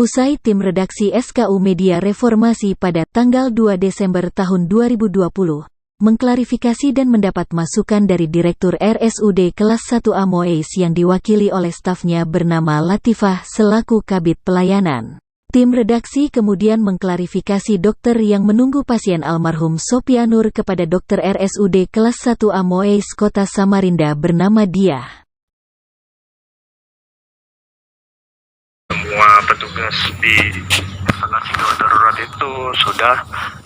Usai tim redaksi SKU Media Reformasi pada tanggal 2 Desember tahun 2020, mengklarifikasi dan mendapat masukan dari Direktur RSUD Kelas 1 Amoeis yang diwakili oleh stafnya bernama Latifah selaku Kabid Pelayanan. Tim redaksi kemudian mengklarifikasi dokter yang menunggu pasien almarhum Sopianur kepada dokter RSUD Kelas 1 Amoeis Kota Samarinda bernama Diah. Semua petugas di instalasi gawat darurat itu sudah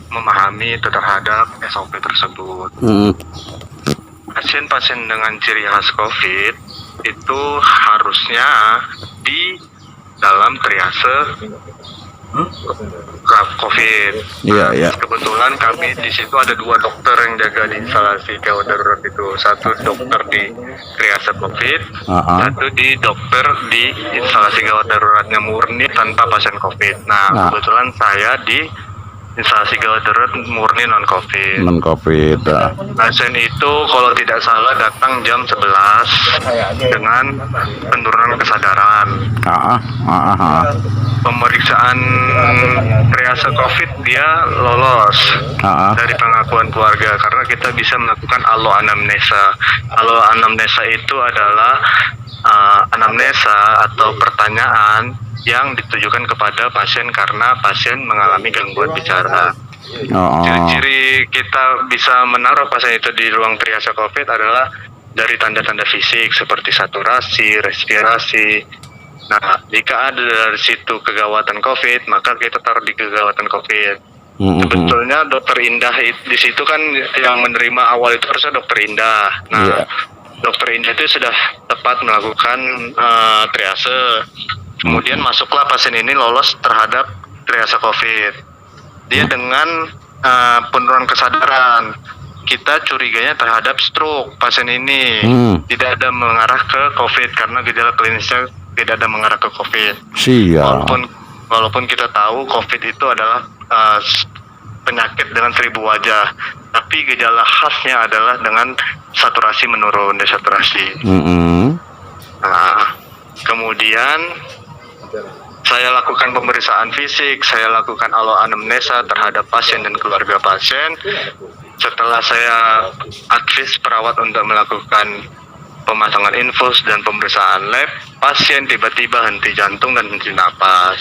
memahami terhadap SOP tersebut. Pasien-pasien dengan ciri khas COVID itu harusnya di dalam triase COVID. Iya. Kebetulan kami di situ ada 2 dokter yang jaga di instalasi gawat darurat itu. Satu dokter di triase COVID, satu di dokter di instalasi gawat daruratnya murni tanpa pasien COVID. Nah, kebetulan saya di instalasi gawat darurat murni non-COVID. Non-COVID. Pasien itu kalau tidak salah datang jam 11 dengan penurunan kesadaran. Pemeriksaan triase COVID dia lolos dari pengakuan keluarga karena kita bisa melakukan alo anamnesa. Alo anamnesa itu adalah anamnesa atau pertanyaan yang ditujukan kepada pasien karena pasien mengalami gangguan bicara. Ciri-ciri kita bisa menaruh pasien itu di ruang triase COVID adalah dari tanda-tanda fisik seperti saturasi, respirasi. Nah, jika ada dari situ kegawatan COVID, maka kita taruh di kegawatan COVID. Sebetulnya dokter Indah di situ kan yang menerima awal itu harusnya dokter Indah. Nah, dokter Indah itu sudah tepat melakukan triase. Kemudian masuklah pasien ini lolos terhadap triase COVID. Dia dengan penurunan kesadaran. Kita curiganya terhadap stroke pasien ini. Tidak ada mengarah ke COVID karena gejala klinisnya tidak ada mengarah ke COVID. Walaupun kita tahu COVID itu adalah penyakit dengan 1000 wajah, tapi gejala khasnya adalah dengan saturasi menurun, desaturasi. Nah, kemudian saya lakukan pemeriksaan fisik, saya lakukan alo anamnesa terhadap pasien dan keluarga pasien. Setelah saya advis perawat untuk melakukan pemasangan infus dan pemeriksaan lab, pasien tiba-tiba henti jantung dan henti napas.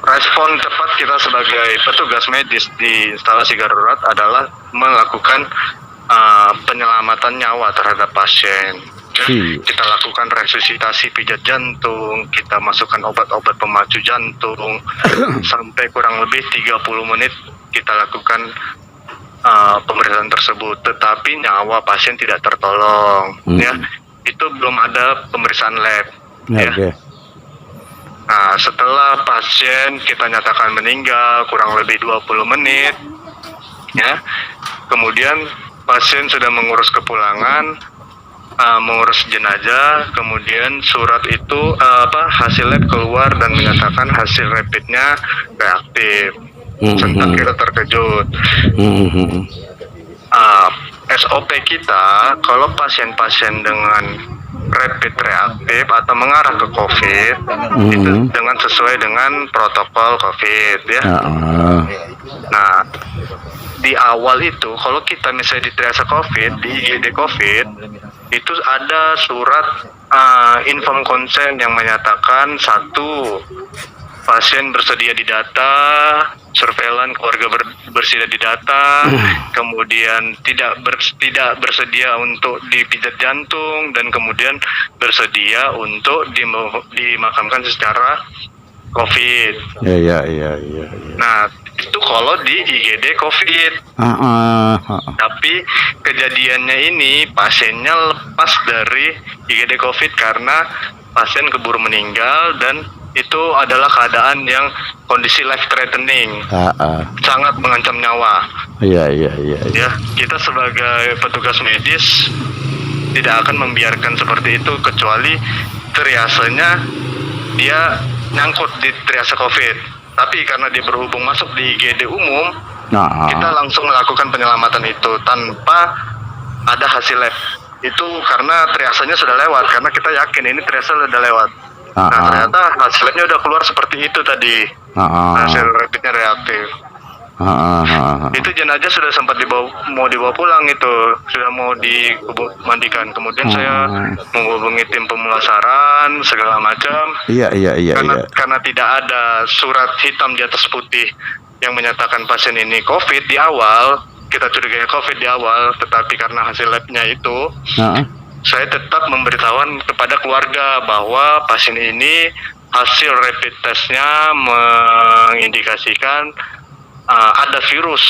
Respon cepat kita sebagai petugas medis di instalasi darurat adalah melakukan penyelamatan nyawa terhadap pasien. Kita lakukan resusitasi pijat jantung, kita masukkan obat-obat pemacu jantung, sampai kurang lebih 30 menit kita lakukan pemeriksaan tersebut, tetapi nyawa pasien tidak tertolong. Ya, itu belum ada pemeriksaan lab. Nah, setelah pasien kita nyatakan meninggal kurang lebih 20 menit, ya, kemudian pasien sudah mengurus kepulangan, mengurus jenazah, kemudian surat itu hasil lab keluar dan menyatakan hasil rapidnya reaktif. Sentak kita terkejut. SOP kita kalau pasien-pasien dengan rapid reaktif atau mengarah ke COVID itu dengan sesuai dengan protokol COVID, ya. Nah, di awal itu kalau kita misalnya di triase COVID, di IGD COVID itu ada surat inform consent yang menyatakan satu, pasien bersedia didata, surveillance keluarga bersedia didata, kemudian tidak bersedia untuk dipijat jantung, dan kemudian bersedia untuk dimakamkan secara COVID. Iya. Nah, itu kalau di IGD COVID. Tapi kejadiannya ini pasiennya lepas dari IGD COVID karena pasien keburu meninggal dan itu adalah keadaan yang kondisi life threatening, sangat mengancam nyawa. Iya. Ya, kita sebagai petugas medis tidak akan membiarkan seperti itu kecuali triasenya dia nyangkut di triase COVID. Tapi karena dia berhubung masuk di IGD umum, kita langsung melakukan penyelamatan itu tanpa ada hasil lab. Itu karena triasenya sudah lewat, karena kita yakin ini triase sudah lewat. Nah, ternyata hasil labnya udah keluar seperti itu tadi. Hasil rapidnya reaktif. Itu jenazah sudah sempat mau dibawa pulang, itu sudah mau dimandikan. Kemudian saya menghubungi tim pemulasaran segala macam. Karena tidak ada surat hitam di atas putih yang menyatakan pasien ini COVID di awal, kita curigai COVID di awal, tetapi karena hasil labnya itu, saya tetap memberitahuan kepada keluarga bahwa pasien ini hasil rapid testnya mengindikasikan ada virus,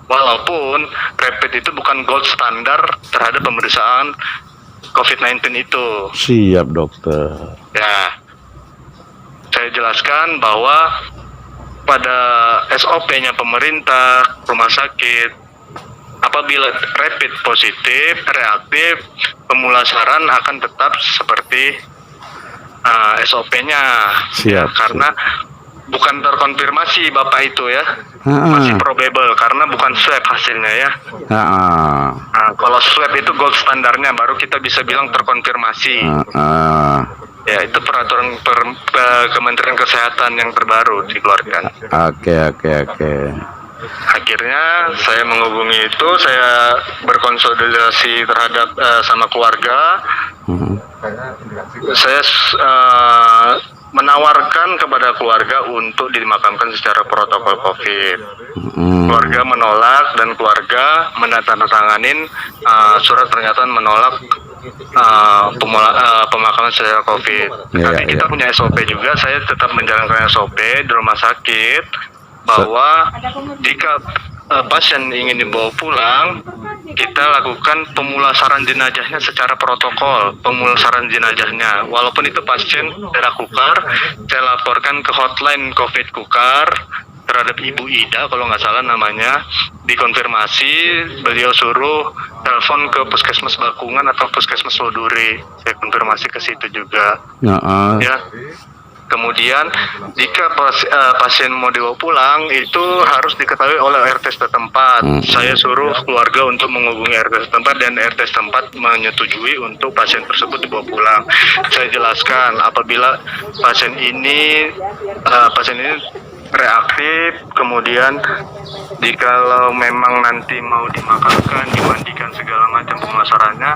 walaupun rapid itu bukan gold standar terhadap pemeriksaan COVID-19 itu. Siap dokter. Ya, saya jelaskan bahwa pada SOP-nya pemerintah, rumah sakit, apabila rapid positif, reaktif, pemulasaran akan tetap seperti SOP-nya. Siap. Karena bukan terkonfirmasi Bapak itu ya, masih probable karena bukan swab hasilnya ya. Nah, kalau swab itu gold standarnya, baru kita bisa bilang terkonfirmasi. Ya, itu peraturan Kementerian Kesehatan yang terbaru dikeluarkan. Oke. Akhirnya saya menghubungi itu, saya berkonsolidasi terhadap sama keluarga. Saya menawarkan kepada keluarga untuk dimakamkan secara protokol COVID. Keluarga menolak dan keluarga menandatanganin surat pernyataan menolak pemakaman secara COVID. Tapi kita punya SOP juga, saya tetap menjalankan SOP di rumah sakit bahwa jika pasien ingin dibawa pulang, kita lakukan pemulasaran jenazahnya secara protokol, pemulasaran jenazahnya. Walaupun itu pasien darah kukar, saya laporkan ke hotline COVID kukar terhadap Ibu Ida, kalau nggak salah namanya, dikonfirmasi, beliau suruh telepon ke Puskesmas Bakungan atau Puskesmas Lodure. Saya konfirmasi ke situ juga. Ya. Kemudian jika pasien mau dibawa pulang, itu harus diketahui oleh RT setempat. Saya suruh keluarga untuk menghubungi RT setempat dan RT setempat menyetujui untuk pasien tersebut dibawa pulang. Saya jelaskan apabila pasien ini reaktif, kemudian jikalau memang nanti mau dimakamkan, dimandikan segala macam pemulasarannya,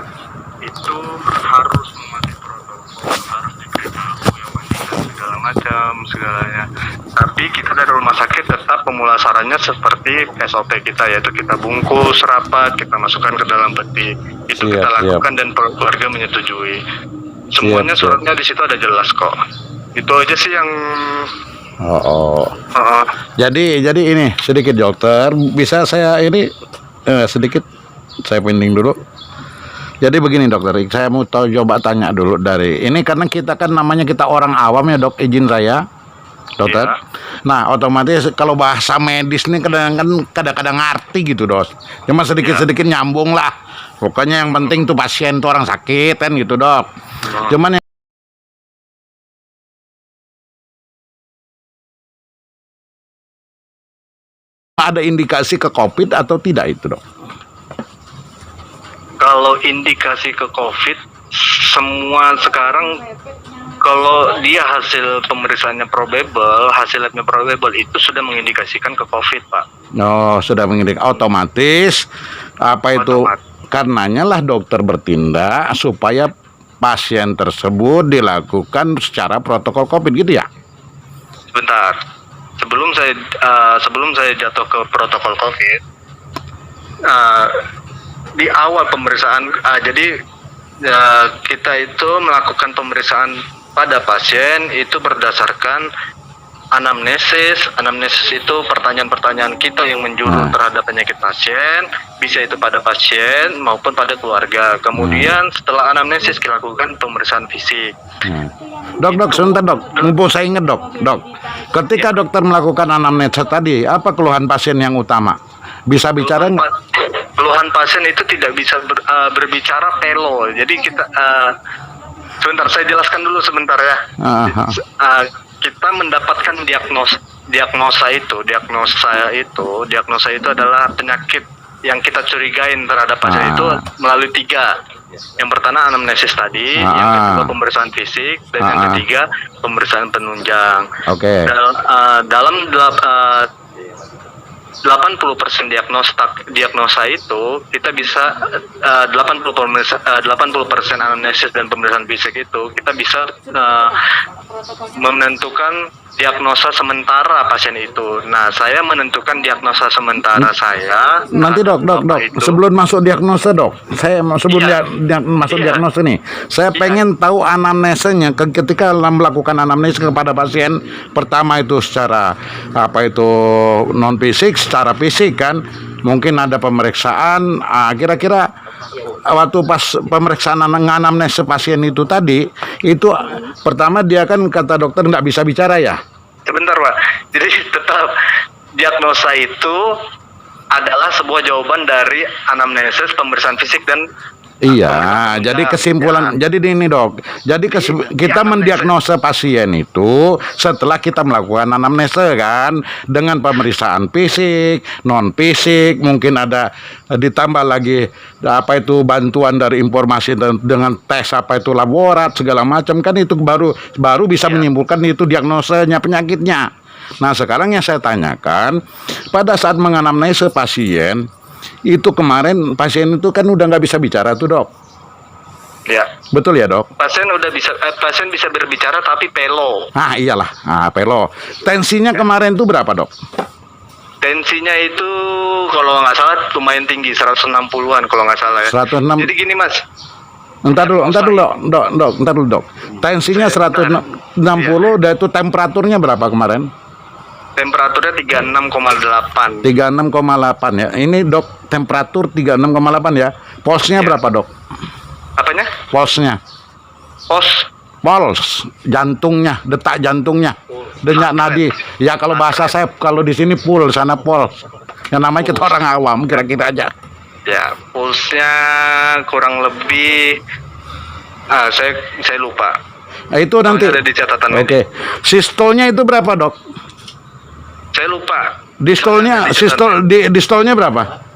itu harus mematuhi protokol, harus diberitahu yang mandikan segala macam segalanya. Tapi kita dari rumah sakit tetap pemulasarannya seperti SOP kita, yaitu kita bungkus rapat, kita masukkan ke dalam peti. Itu kita lakukan dan keluarga menyetujui. Semuanya suratnya di situ ada jelas kok. Itu aja sih yang Jadi ini sedikit dokter, bisa saya ini sedikit saya pending dulu. Jadi begini dokter, saya mau coba tanya dulu dari ini, karena kita kan namanya kita orang awam ya dok, izin saya dokter. Nah otomatis kalau bahasa medis ini kadang-kadang ngerti gitu dok, cuma sedikit-sedikit nyambung lah. Pokoknya yang penting tuh pasien tuh orang sakit kan gitu dok. Cuman ada indikasi ke COVID atau tidak itu dok? Kalau indikasi ke COVID, semua sekarang kalau dia hasil pemeriksaannya probable, hasil labnya probable, itu sudah mengindikasikan ke COVID, Pak. Oh, sudah mengindikasi. Otomatis apa itu? Karenanya lah dokter bertindak supaya pasien tersebut dilakukan secara protokol COVID gitu ya? Sebentar. Sebelum saya jatuh ke protokol COVID, di awal pemeriksaan, jadi kita itu melakukan pemeriksaan pada pasien itu berdasarkan anamnesis. Anamnesis itu pertanyaan-pertanyaan kita yang menjurus terhadap penyakit pasien, bisa itu pada pasien maupun pada keluarga. Kemudian setelah anamnesis kita lakukan pemeriksaan fisik. Dok, sebentar dok, mumpung saya ingat dok. Ketika dokter melakukan anamnesis tadi, apa keluhan pasien yang utama? Bisa bicara nggak? Keluhan pasien itu tidak bisa berbicara telo. Jadi kita sebentar, saya jelaskan dulu sebentar ya. Kita mendapatkan diagnosa itu adalah penyakit yang kita curigain terhadap pasien itu melalui 3. Yang pertama anamnesis tadi, yang kedua pemeriksaan fisik, dan yang ketiga pemeriksaan penunjang. Oke. Dalam 80% diagnosa itu kita bisa 80% anamnesis dan pemeriksaan fisik itu kita bisa menentukan diagnosa sementara pasien itu. Nah, saya menentukan diagnosa sementara saya. Nanti dok, sebelum masuk diagnosa dok, saya masuk diagnosa nih, saya pengen tahu anamnesenya ketika melakukan anamnesis kepada pasien. Pertama itu secara non fisik, secara fisik kan, mungkin ada pemeriksaan. Kira-kira waktu pas pemeriksaan anamnesis pasien itu tadi, itu pertama dia kan kata dokter nggak bisa bicara ya. Sebentar Pak, jadi tetap diagnosa itu adalah sebuah jawaban dari anamnesis, pemeriksaan fisik dan iya, jadi kesimpulan, jadi ini dok, jadi kita mendiagnosa pasien itu setelah kita melakukan anamnesa kan, dengan pemeriksaan fisik, non fisik, mungkin ada ditambah lagi bantuan dari informasi dengan tes laborat segala macam kan, itu baru bisa menyimpulkan itu diagnosanya penyakitnya. Nah sekarang yang saya tanyakan, pada saat menganamnesa pasien itu kemarin pasien itu kan udah nggak bisa bicara tuh dok. Ya. Betul ya dok. Pasien bisa berbicara tapi pelo. Iyalah, pelo. Tensinya kemarin tuh berapa dok? Tensinya itu kalau nggak salah lumayan tinggi, 160-an kalau nggak salah ya. 106. Jadi gini mas. Entar dulu dok. Tensinya 160, dan itu temperaturnya berapa kemarin? Temperaturnya 36,8. 36,8 ya. Ini dok, temperatur 36,8 ya. Pulsnya berapa dok? Apanya? Pulsnya. Puls, jantungnya, detak jantungnya, denyut nadi. Ya kalau bahasa saya, kalau di sini puls, sana puls. Yang namanya kita orang awam, kira-kira aja. Ya, pulsnya kurang lebih, saya lupa. Nah, itu nanti ada di catatan. Oke. Sistolnya itu berapa dok? Saya lupa. Distolnya berapa?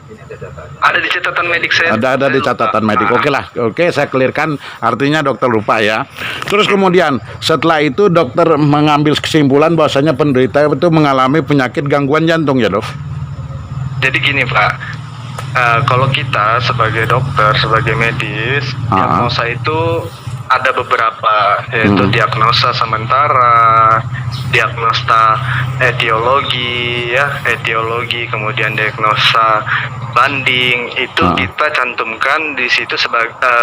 Ada di catatan medik saya. Ada di catatan medik. Oke lah. Oke, saya clearkan. Artinya dokter lupa ya. Terus kemudian setelah itu dokter mengambil kesimpulan bahwasanya penderita itu mengalami penyakit gangguan jantung ya dok. Jadi gini Pak, kalau kita sebagai dokter, sebagai medis, diagnosa itu ada beberapa, yaitu diagnosa sementara, diagnosa etiologi, kemudian diagnosa banding, itu kita cantumkan di situ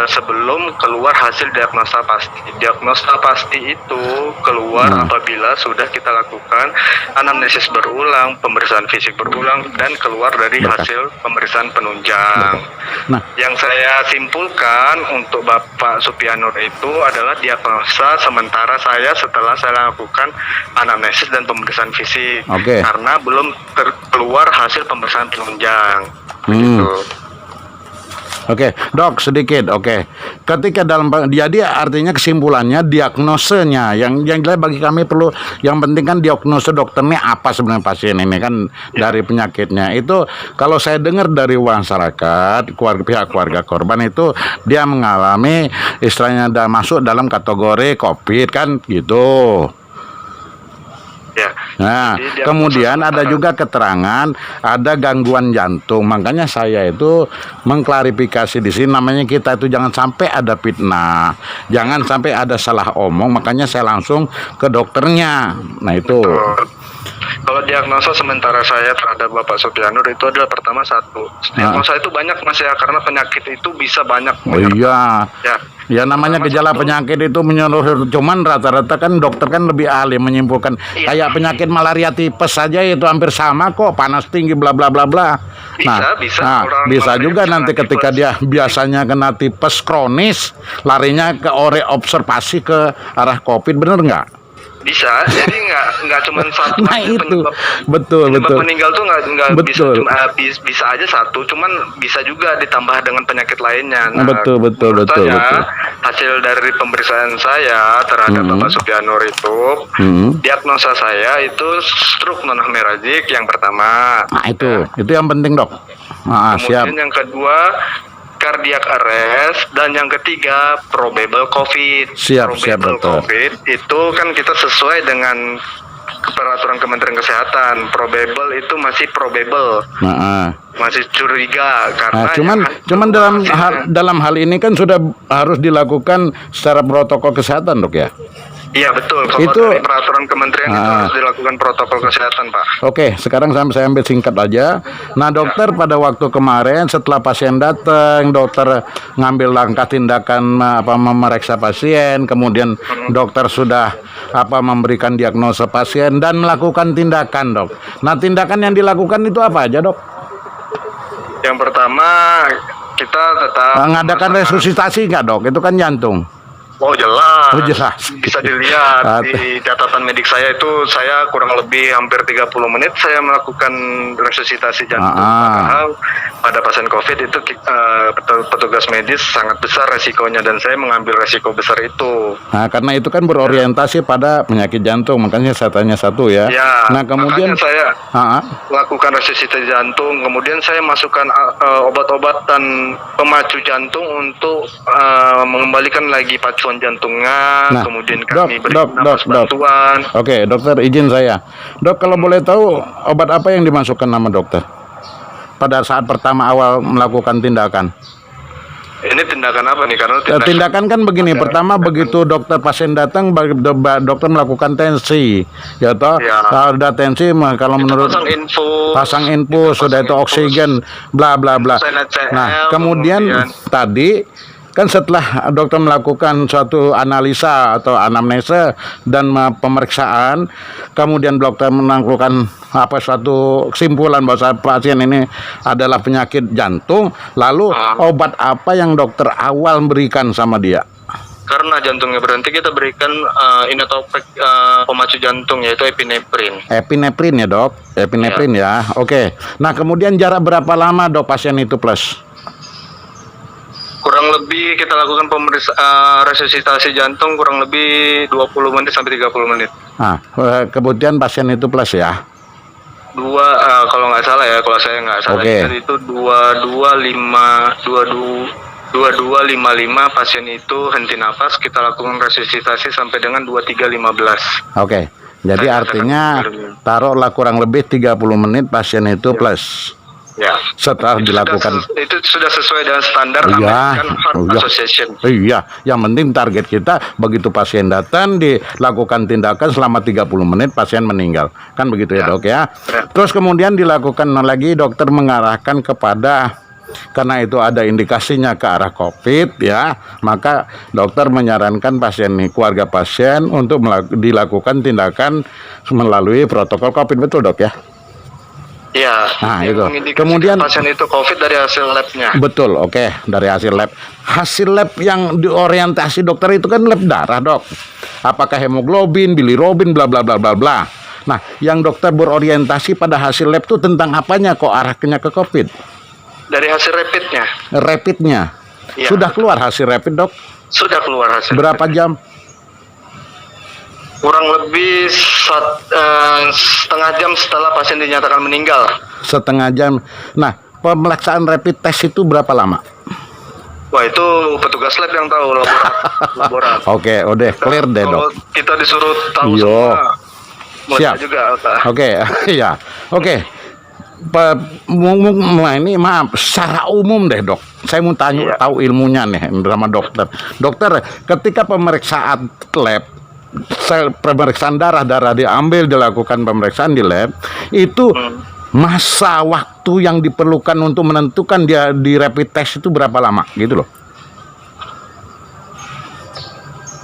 sebelum keluar hasil diagnosa pasti. Diagnosa pasti itu keluar apabila sudah kita lakukan anamnesis berulang, pemeriksaan fisik berulang, dan keluar dari hasil pemeriksaan penunjang. Nah, yang saya simpulkan untuk Bapak Supianur itu adalah diagnosa sementara saya setelah saya lakukan anamnesis dan pemeriksaan fisik. Karena belum keluar hasil pemeriksaan penunjang. Oke, dok sedikit. Ketika jadi artinya kesimpulannya diagnosenya yang jelas bagi kami perlu, yang penting kan diagnosa dokternya apa sebenarnya pasien ini kan dari penyakitnya. Itu kalau saya dengar dari masyarakat, pihak keluarga korban itu dia mengalami istilahnya masuk dalam kategori COVID kan gitu. Nah, kemudian ada juga keterangan ada gangguan jantung. Makanya saya itu mengklarifikasi di sini, namanya kita itu jangan sampai ada fitnah, jangan sampai ada salah omong. Makanya saya langsung ke dokternya. Nah itu. Kalau diagnosa sementara saya terhadap Bapak Supianur itu adalah pertama satu. Diagnosa itu banyak mas ya, karena penyakit itu bisa banyak. Ya namanya gejala penyakit itu menyeluruh. Cuman rata-rata kan dokter kan lebih ahli menyimpulkan. Kayak penyakit malaria tipes saja itu hampir sama kok, panas tinggi bla bla bla bla. Bisa juga nanti ketika dia biasanya kena tipes kronis, larinya ke observasi ke arah COVID, bener nggak? Bisa, jadi nggak cuma satu. Nah itu betul. Meninggal tuh nggak bisa aja satu, cuman bisa juga ditambah dengan penyakit lainnya. Nah, betul. Hasil dari pemeriksaan saya terhadap Bapak Supianur itu, diagnosa saya itu stroke non hemorragik yang pertama. Nah itu yang penting dok. Kemudian yang kedua cardiac arrest, dan yang ketiga probable COVID. Siap, Probable dokter. COVID itu kan kita sesuai dengan peraturan Kementerian Kesehatan. Probable itu masih probable, masih curiga karena cuman dalam hal ini kan sudah harus dilakukan secara protokol kesehatan, Dok, ya. Iya betul. Kalau dari peraturan kementerian itu harus dilakukan protokol kesehatan, Pak. Oke, sekarang saya ambil singkat aja. Nah, dokter pada waktu kemarin setelah pasien datang, dokter ngambil langkah tindakan memeriksa pasien, kemudian dokter sudah memberikan diagnosa pasien dan melakukan tindakan, Dok. Nah, tindakan yang dilakukan itu apa aja, Dok? Yang pertama kita tetap mengadakan resusitasi nggak, Dok? Itu kan jantung. Oh jelas. Oh, jelas. Bisa dilihat di catatan medik saya itu, saya kurang lebih hampir 30 menit saya melakukan resusitasi jantung. Padahal pada pasien COVID itu petugas medis sangat besar resikonya, dan saya mengambil resiko besar itu. Nah, karena itu kan berorientasi pada penyakit jantung, makanya saya tanya satu ya. Nah, kemudian saya lakukan resusitasi jantung, kemudian saya masukkan obat-obatan pemacu jantung untuk mengembalikan lagi pacuan jantungnya. Kemudian kami beri nafas bantuan. Oke, dokter izin saya. Dok, kalau boleh tahu obat apa yang dimasukkan nama dokter pada saat pertama awal melakukan tindakan? Ini tindakan apa nih? Karena tindakan kan begini, pertama begitu dokter pasien datang, dokter melakukan tensi, ya toh. Kalau ada tensi, kalau menurut pasang infus, sudah itu oksigen, bla bla bla. Nah, kemudian tadi kan setelah dokter melakukan suatu analisa atau anamnesa dan pemeriksaan, kemudian dokter melakukan suatu kesimpulan bahwa pasien ini adalah penyakit jantung, lalu obat apa yang dokter awal berikan sama dia? Karena jantungnya berhenti, kita berikan inotropik pemacu jantung, yaitu epineprin. Epineprin ya, Dok? Epineprin ya. Oke. Nah, kemudian jarak berapa lama, Dok, pasien itu plus? Kurang lebih kita lakukan resusitasi jantung kurang lebih 20 menit sampai 30 menit. Nah, kemudian pasien itu plus ya? Kalau nggak salah ya, kalau saya nggak salah itu 2255 pasien itu henti nafas, kita lakukan resusitasi sampai dengan 2315. Oke. Jadi artinya taruhlah kurang lebih 30 menit pasien itu plus. Ya. Setelah dilakukan itu sudah sesuai dengan standar American Heart Association. Iya, yang penting target kita begitu pasien datang dilakukan tindakan selama 30 menit pasien meninggal. Kan begitu ya, Dok ya. Terus kemudian dilakukan lagi, dokter mengarahkan kepada, karena itu ada indikasinya ke arah COVID ya, maka dokter menyarankan pasien ini, keluarga pasien untuk dilakukan tindakan melalui protokol COVID, betul, Dok ya? Ya, itu. Kemudian pasien itu COVID dari hasil labnya. Betul, oke, dari hasil lab. Hasil lab yang diorientasi dokter itu kan lab darah, Dok. Apakah hemoglobin, bilirubin, bla bla bla bla bla. Nah, yang dokter berorientasi pada hasil lab itu tentang apanya kok arahnya ke COVID? Dari hasil rapidnya. Rapidnya. Ya. Sudah keluar hasil rapid, Dok? Sudah keluar hasil. Berapa jam? Kurang lebih setengah jam setelah pasien dinyatakan meninggal. Setengah jam. Nah, pemeriksaan rapid test itu berapa lama? Wah, itu petugas lab yang tahu, laboratorium. Oke, udah clear deh, Dok. Kita disuruh tahu semua. Siap. Juga, Oke, ya. Oke. Ini maaf, secara umum deh, Dok. Saya mau tanya tahu ilmunya nih sama dokter. Dokter, ketika pemeriksaan lab, pemeriksaan darah dilakukan pemeriksaan di lab, itu masa waktu yang diperlukan untuk menentukan dia di rapid test itu berapa lama gitu loh?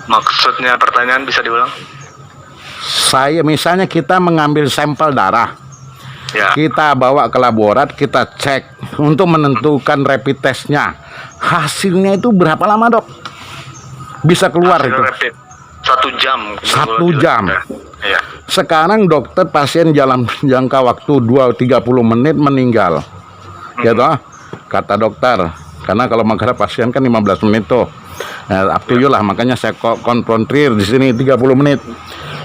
Maksudnya pertanyaan bisa diulang? Misalnya kita mengambil sampel darah, kita bawa ke laborat, kita cek untuk menentukan rapid testnya, hasilnya itu berapa lama, Dok? Bisa keluar hasil itu? Rapid. 1 jam. 1 jam. Ya. Sekarang dokter pasien dalam jangka waktu 30 menit meninggal. Ya toh? Kata dokter. Karena kalau makanya pasien kan 15 menit tuh. Up to you lah, makanya saya konfrontir di sini 30 menit.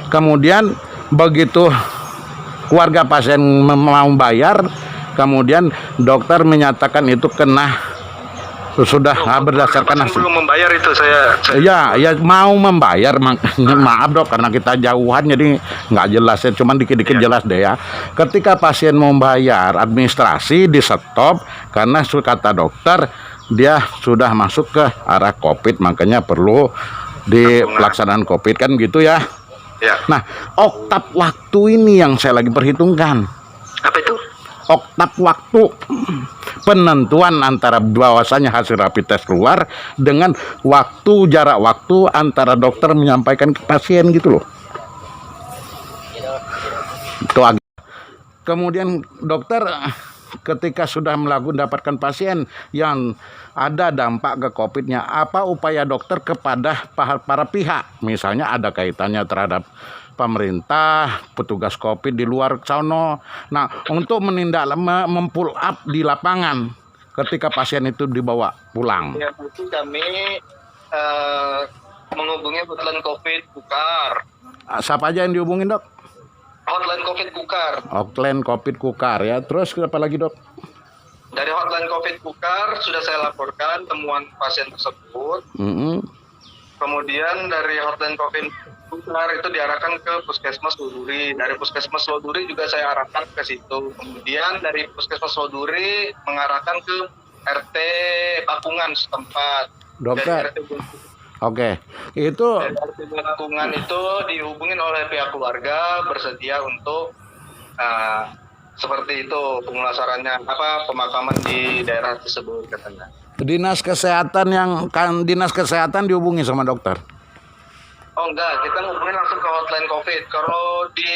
Kemudian begitu keluarga pasien mau bayar, kemudian dokter menyatakan itu kena Sudah berdasarkan Pasien hasil. belum membayar itu saya. Ya, ya mau membayar, maaf dok, karena kita jauhan jadi nggak jelas ya, cuman dikit-dikit jelas deh ya. Ketika pasien mau membayar administrasi di stop karena kata dokter dia sudah masuk ke arah COVID, makanya perlu di pelaksanaan COVID kan gitu ya. Ya. Nah, oktav waktu ini yang saya lagi perhitungkan. Apa itu? Oktav waktu penentuan antara bahwasanya hasil rapid test keluar dengan jarak waktu antara dokter menyampaikan ke pasien gitu loh. Kemudian dokter ketika sudah mendapatkan pasien yang ada dampak ke COVID-nya, apa upaya dokter kepada para pihak? Misalnya ada kaitannya terhadap pemerintah, petugas COVID di luar sono. Nah, untuk mempull up di lapangan ketika pasien itu dibawa pulang. Ya, itu kami menghubungi hotline COVID Kukar. Siapa aja yang dihubungin, dok? Hotline COVID Kukar. Hotline COVID Kukar ya. Terus apa lagi, dok? Dari hotline COVID Kukar sudah saya laporkan temuan pasien tersebut. Kemudian dari hotline COVID Kukar itu diarahkan ke Puskesmas Loduri. Dari Puskesmas Loduri juga saya arahkan ke situ. Kemudian dari Puskesmas Loduri mengarahkan ke RT Pakungan setempat. Dokter. Oke, itu RT Pakungan itu dihubungin oleh pihak keluarga bersedia untuk seperti itu pemulasarannya, pemakaman di daerah tersebut katanya. Dinas kesehatan dihubungi sama dokter. Oh enggak, kita hubungin langsung ke hotline COVID. Kalau di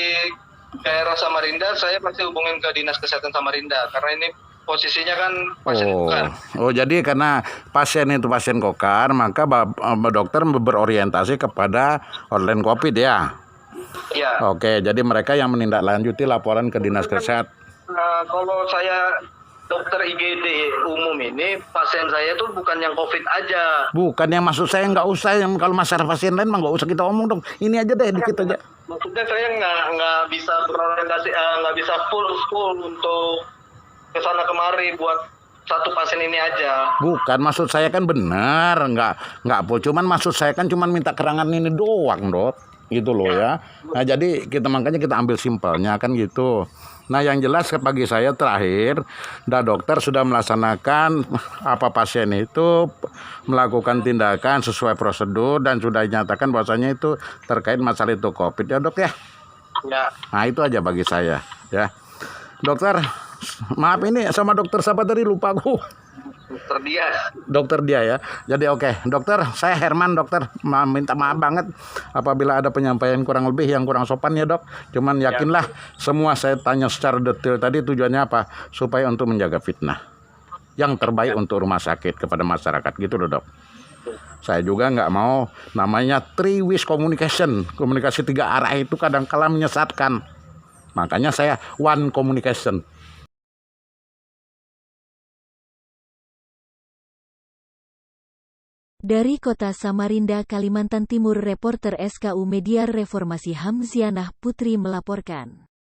daerah Samarinda, saya pasti hubungin ke Dinas Kesehatan Samarinda. Karena ini posisinya kan pasien kokar. Oh, jadi karena pasien itu pasien kokar, maka dokter berorientasi kepada hotline COVID ya? Iya. Oke, jadi mereka yang menindaklanjuti laporan ke Dinas Kesehatan. Kalau saya dokter IGD umum ini, pasien saya tuh bukan yang COVID aja. Bukan, yang maksud saya nggak usah, yang kalau masalah pasien lain mah nggak usah kita omong dong. Ini aja deh, dikit aja. Maksudnya saya nggak bisa berorientasi, nggak bisa full untuk kesana kemari buat satu pasien ini aja. Bukan, maksud saya kan benar, nggak apa, cuman maksud saya kan cuman minta keterangan ini doang, dok, gitu loh ya. Nah jadi makanya kita ambil simpelnya kan gitu. Nah yang jelas bagi saya terakhir, dokter sudah melaksanakan pasien itu melakukan tindakan sesuai prosedur dan sudah dinyatakan bahwasanya itu terkait masalah itu COVID ya dok ya. Ya. Nah itu aja bagi saya ya. Dokter, maaf ini sama dokter siapa tadi lupa aku. Dokter dia ya. Jadi oke. Dokter, saya Herman dokter. Minta maaf banget apabila ada penyampaian kurang lebih yang kurang sopan ya dok. Cuman yakinlah semua saya tanya secara detail tadi tujuannya apa? Supaya untuk menjaga fitnah. Yang terbaik untuk rumah sakit kepada masyarakat gitu loh dok. Saya juga nggak mau namanya three ways communication. Komunikasi 3 arah itu kadang-kala menyesatkan. Makanya saya one communication. Dari Kota Samarinda, Kalimantan Timur, reporter SKU Media Reformasi Hamzianah Putri melaporkan.